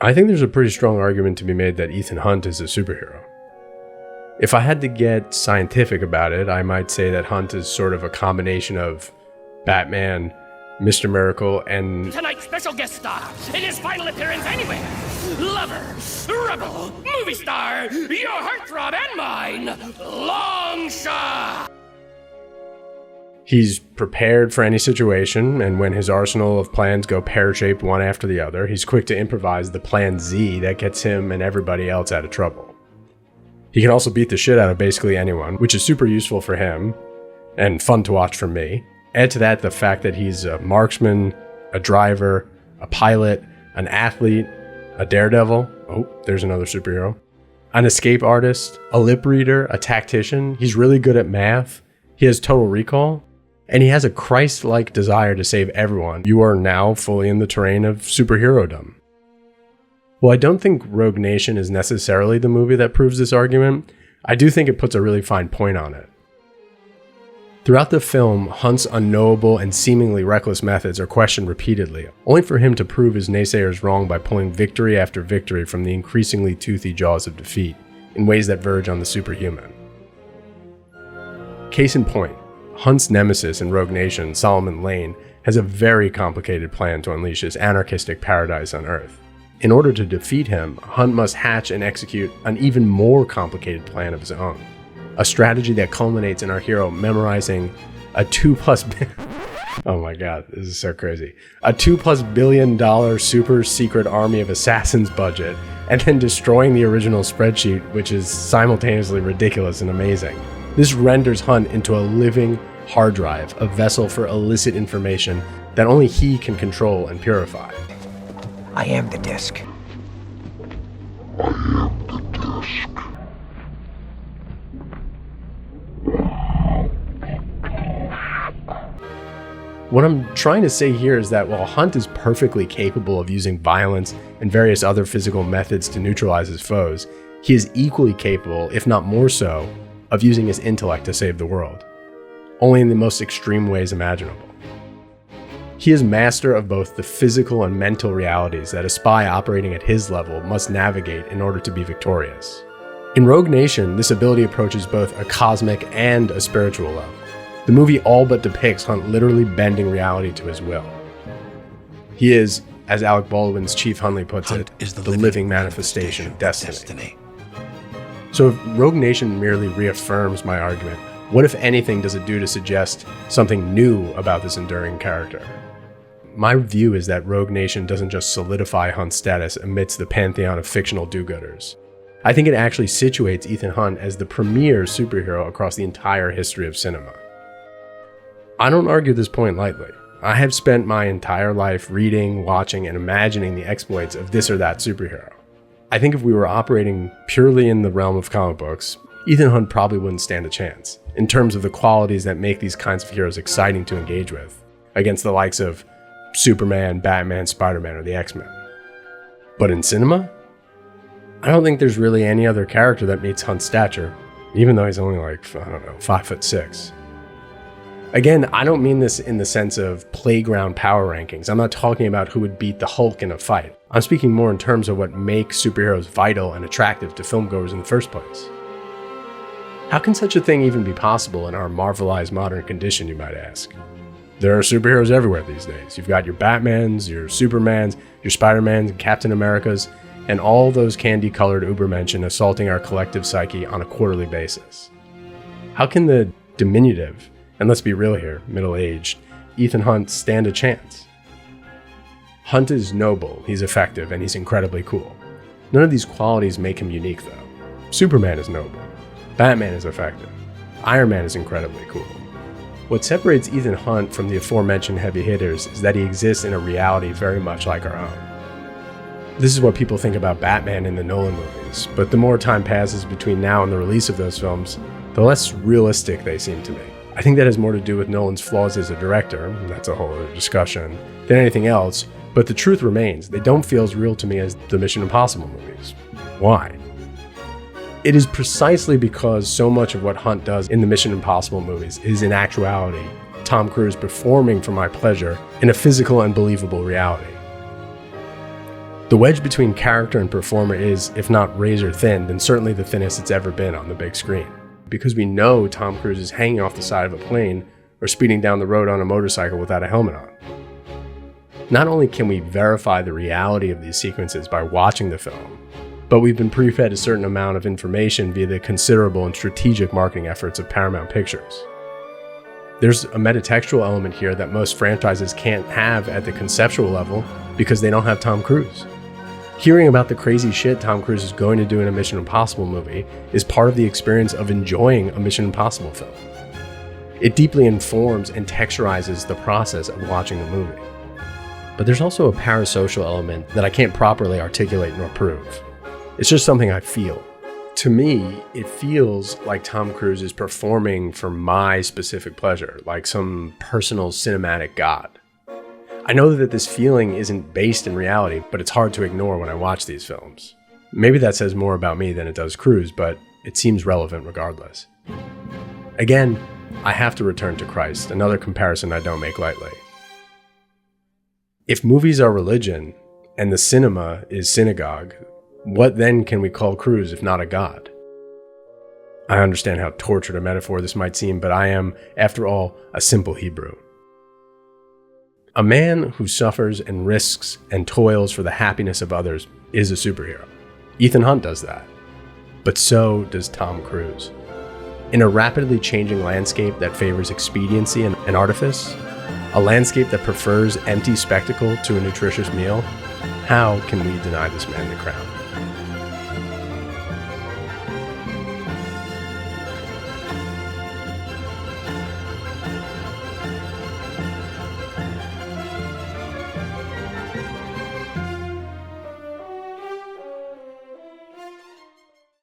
I think there's a pretty strong argument to be made that Ethan Hunt is a superhero. If I had to get scientific about it, I might say that Hunt is sort of a combination of Batman, Mr. Miracle, and tonight's special guest star in his final appearance anywhere. Lover, rebel, movie star, your heartthrob and mine, Longshot. He's prepared for any situation, and when his arsenal of plans go pear-shaped one after the other, he's quick to improvise the plan Z that gets him and everybody else out of trouble. He can also beat the shit out of basically anyone, which is super useful for him and fun to watch for me. Add to that the fact that he's a marksman, a driver, a pilot, an athlete, a daredevil. Oh, there's another superhero. An escape artist, a lip reader, a tactician. He's really good at math. He has total recall. And he has a Christ-like desire to save everyone. You are now fully in the terrain of superhero-dom. While I don't think Rogue Nation is necessarily the movie that proves this argument, I do think it puts a really fine point on it. Throughout the film, Hunt's unknowable and seemingly reckless methods are questioned repeatedly, only for him to prove his naysayers wrong by pulling victory after victory from the increasingly toothy jaws of defeat, in ways that verge on the superhuman. Case in point, Hunt's nemesis in Rogue Nation, Solomon Lane, has a very complicated plan to unleash his anarchistic paradise on Earth. In order to defeat him, Hunt must hatch and execute an even more complicated plan of his own. A strategy that culminates in our hero memorizing a oh my god, this is so crazy. A $2+ billion super secret army of assassins budget, and then destroying the original spreadsheet, which is simultaneously ridiculous and amazing. This renders Hunt into a living hard drive, a vessel for illicit information that only he can control and purify. I am the disc. What I'm trying to say here is that while Hunt is perfectly capable of using violence and various other physical methods to neutralize his foes, he is equally capable, if not more so, of using his intellect to save the world, only in the most extreme ways imaginable. He is master of both the physical and mental realities that a spy operating at his level must navigate in order to be victorious. In Rogue Nation, this ability approaches both a cosmic and a spiritual level. The movie all but depicts Hunt literally bending reality to his will. He is, as Alec Baldwin's Chief Hunley puts it, the living manifestation of destiny. So if Rogue Nation merely reaffirms my argument, what if anything does it do to suggest something new about this enduring character? My view is that Rogue Nation doesn't just solidify Hunt's status amidst the pantheon of fictional do-gooders. I think it actually situates Ethan Hunt as the premier superhero across the entire history of cinema. I don't argue this point lightly. I have spent my entire life reading, watching, and imagining the exploits of this or that superhero. I think if we were operating purely in the realm of comic books, Ethan Hunt probably wouldn't stand a chance, in terms of the qualities that make these kinds of heroes exciting to engage with, against the likes of Superman, Batman, Spider-Man, or the X-Men. But in cinema, I don't think there's really any other character that meets Hunt's stature, even though he's only like, 5'6". Again, I don't mean this in the sense of playground power rankings. I'm not talking about who would beat the Hulk in a fight. I'm speaking more in terms of what makes superheroes vital and attractive to filmgoers in the first place. How can such a thing even be possible in our marvelized modern condition, you might ask? There are superheroes everywhere these days. You've got your Batmans, your Supermans, your Spider-Mans, and Captain Americas, and all those candy-colored Ubermenschen assaulting our collective psyche on a quarterly basis. How can the diminutive, and let's be real here, middle-aged, Ethan Hunt stand a chance? Hunt is noble, he's effective, and he's incredibly cool. None of these qualities make him unique, though. Superman is noble. Batman is effective. Iron Man is incredibly cool. What separates Ethan Hunt from the aforementioned heavy hitters is that he exists in a reality very much like our own. This is what people think about Batman in the Nolan movies, but the more time passes between now and the release of those films, the less realistic they seem to me. I think that has more to do with Nolan's flaws as a director, and that's a whole other discussion, than anything else, but the truth remains, they don't feel as real to me as the Mission Impossible movies. Why? It is precisely because so much of what Hunt does in the Mission Impossible movies is in actuality Tom Cruise performing for my pleasure in a physical and believable reality. The wedge between character and performer is, if not razor thin, then certainly the thinnest it's ever been on the big screen. Because we know Tom Cruise is hanging off the side of a plane or speeding down the road on a motorcycle without a helmet on. Not only can we verify the reality of these sequences by watching the film, but we've been pre-fed a certain amount of information via the considerable and strategic marketing efforts of Paramount Pictures. There's a metatextual element here that most franchises can't have at the conceptual level because they don't have Tom Cruise. Hearing about the crazy shit Tom Cruise is going to do in a Mission Impossible movie is part of the experience of enjoying a Mission Impossible film. It deeply informs and texturizes the process of watching the movie. But there's also a parasocial element that I can't properly articulate nor prove. It's just something I feel. To me, it feels like Tom Cruise is performing for my specific pleasure, like some personal cinematic god. I know that this feeling isn't based in reality, but it's hard to ignore when I watch these films. Maybe that says more about me than it does Cruise, but it seems relevant regardless. Again, I have to return to Christ, another comparison I don't make lightly. If movies are religion, and the cinema is synagogue, what then can we call Cruise if not a god? I understand how tortured a metaphor this might seem, but I am, after all, a simple Hebrew. A man who suffers and risks and toils for the happiness of others is a superhero. Ethan Hunt does that. But so does Tom Cruise. In a rapidly changing landscape that favors expediency and artifice, a landscape that prefers empty spectacle to a nutritious meal, how can we deny this man the crown?